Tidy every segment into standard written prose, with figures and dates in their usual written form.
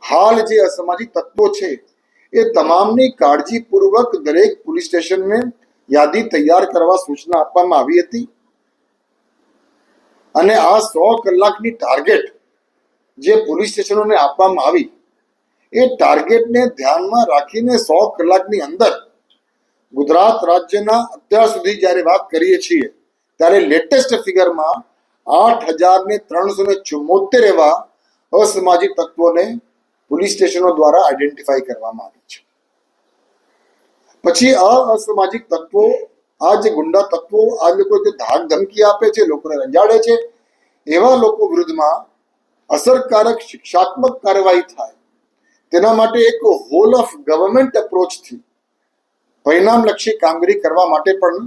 હાલ જે અસામાજિક તત્વો છે એ તમામની કાળજીપૂર્વક દરેક પોલીસ સ્ટેશનને યાદી તૈયાર કરવા સૂચના આપવામાં આવી હતી અને આ 100 કલાકની ટાર્ગેટ જે પોલીસ સ્ટેશનોને આપવામાં આવી એ ટાર્ગેટને ધ્યાનમાં રાખીને 100 કલાકની અંદર ગુજરાત રાજ્યના અત્યાર સુધી જ્યારે વાત કરીએ છીએ ત્યારે લેટેસ્ટ ફિગરમાં 8,374 એવા અસામાજિક તત્વોને પોલીસ સ્ટેશનો દ્વારા આઈડેન્ટિફાઈ કરવામાં આવી છે. પછી આ અસામાજિક તત્વો, આ જે ગુંડા તત્વો, આ લોકો જે ધાક ધમકી આપે છે, લોકોને રંજાડે છે, એવા લોકો વિરુદ્ધમાં અસરકારક શિક્ષાત્મક કાર્યવાહી થાય તેના માટે એક હોલ ઓફ ગવર્મેન્ટ અપ્રોચથી પરિણામલક્ષી કામગીરી કરવા માટે પણ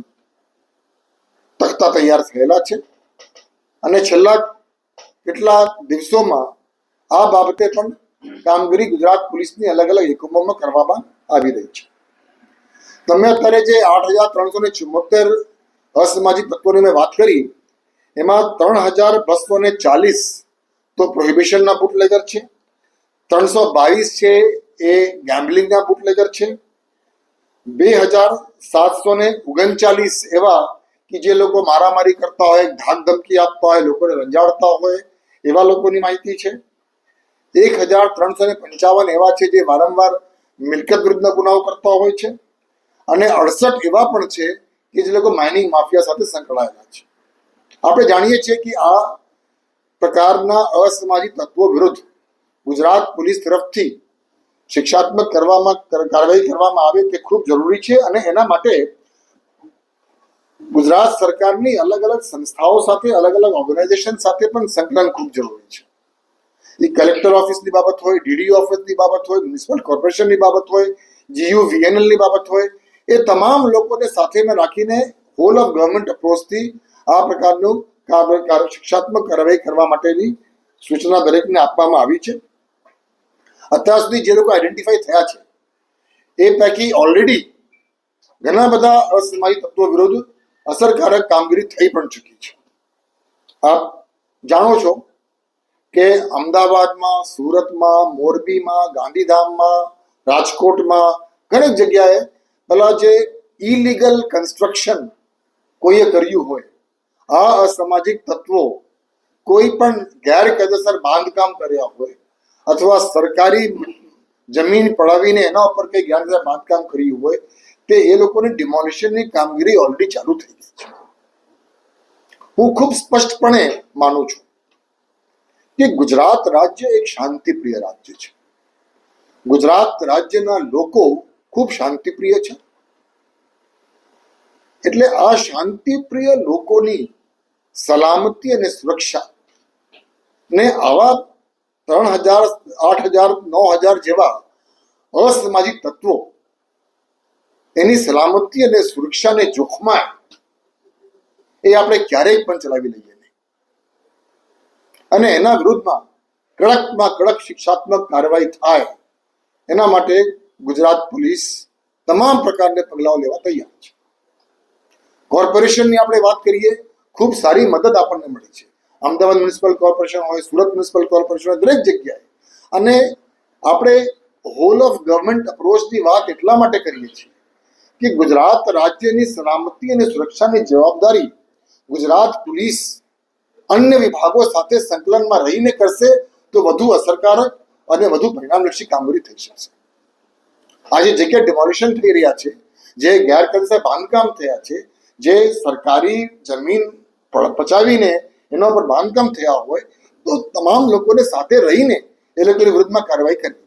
તખ્તા તૈયાર થયેલા છે અને છેલ્લા કેટલાક દિવસોમાં આ બાબતે પણ કામગીરી ગુજરાત પોલીસની અલગ અલગ એકમોમાં કરવામાં આવી રહી છે. તમે અત્યારે જે 8,374 અસામાજિક તત્વોની મેં વાત કરી એમાં 3,240 તો પ્રોહિબિશનના બુટલેગર છે, 322 છે એ ગેમ્બલિંગના બુટલેગર છે, 2,739 એવા કે જે લોકો મારામારી કરતા હોય, ધાક ધમકી આપતા હોય, લોકોને રંજાડતા હોય એવા લોકોની માહિતી છે, 1,355 એવા છે જે વારંવાર મિલકત વિરુદ્ધના ગુનાઓ કરતા હોય છે અને 68 એવા પણ છે કે જે લોકો માઇનિંગ માફિયા સાથે સંકળાયેલા છે. આપણે જાણીએ છીએ કે આ પ્રકારના અસામાજિક તત્વો વિરુદ્ધ ગુજરાત પોલીસ તરફથી શિક્ષાત્મક કાર્યવાહી કરવામાં આવે તે ખૂબ જરૂરી છે અને એના માટે ગુજરાત સરકારની અલગ અલગ સંસ્થાઓ સાથે, અલગ અલગ ઓર્ગેનાઇઝેશન સાથે પણ સંકલન ખૂબ જરૂરી છે. એ કલેક્ટર ઓફિસની બાબત હોય, ડીડીઓ ઓફિસની બાબત હોય, મ્યુનિસિપલ કોર્પોરેશનની બાબત હોય, GUVNLની બાબત હોય, એ તમામ લોકોને સાથેમાં રાખીને હોલ ઓફ ગવર્મેન્ટ અપ્રોચથી આ પ્રકારનું શિક્ષાત્મક કાર્યવાહી કરવા માટેની સૂચના દરેકને આપવામાં આવી છે. અત્યાર સુધી જે લોકો આઈડેન્ટિફાઈ થયા છે એ પૈકી ઓલરેડી ઘણા બધા અસામાજિક તત્વો વિરુદ્ધ અસરકારક કામગીરી થઈ પણ ચૂકી છે. આપ જાણો છો કે અમદાવાદમાં, સુરતમાં, મોરબીમાં, ગાંધીધામમાં, રાજકોટમાં ઘણી જગ્યાએ પેલા જે ઇલીગલ કન્સ્ટ્રક્શન કોઈએ કર્યું હોય, આ અસામાજિક તત્વો કોઈ પણ ગેરકાયદેસર બાંધકામ કર્યા હોય અથવા સરકારી જમીન પડાવીને એના ઉપર કંઈ ગેરકાયદેસર બાંધકામ કર્યું હોય તે એ લોકોની ડિમોલિશનની કામગીરી ઓલરેડી ચાલુ થઈ ગઈ છે. હું ખૂબ સ્પષ્ટપણે માનું છું કે ગુજરાત રાજ્ય એક શાંતિપ્રિય રાજ્ય છે. ગુજરાત રાજ્યના લોકો ખૂબ શાંતિપ્રિય છે. એટલે આ શાંતિપ્રિય લોકોની સલામતી અને સુરક્ષા ને આવા 3,000, 8,000, 9,000 જેવા અસામાજિક તત્વો એની સલામતી અને સુરક્ષાને જોખમાય એ આપણે ક્યારેય પણ ચલાવી લઈએ નહીં અને એના વિરુદ્ધમાં કડકમાં કડક શિક્ષાત્મક કાર્યવાહી થાય એના માટે ગુજરાત પોલીસ તમામ પ્રકારના પગલાઓ લેવા તૈયાર છે. કોર્પોરેશનની આપણે વાત કરીએ, ખૂબ સારી મદદ આપણને મળી છે. અમદાવાદ મ્યુનિસિપલ કોર્પોરેશન હોય, સુરત મ્યુનિસિપલ કોર્પોરેશન હોય, દરેક જગ્યાએ. અને આપણે હોલ ઓફ ગવર્મેન્ટ અપ્રોચની વાત એટલા માટે કરીએ છીએ કે ગુજરાત રાજ્યની સલામતી અને સુરક્ષાની જવાબદારી ગુજરાત પોલીસ અન્ય વિભાગો સાથે સંકલનમાં રહીને કરશે તો વધુ અસરકારક અને વધુ પરિણામલક્ષી કામગીરી થઈ શકશે. આજે જગ્યાએ ડિમોલિશન થઈ રહ્યા છે, જે ગેરકાયદેસર બાંધકામ થયા છે, જે સરકારી જમીન પચાવીને એના પર બાંધકામ થયા હોય તો તમામ લોકોને સાથે રહીને એ લોકોની વિરુદ્ધમાં કાર્યવાહી કરવી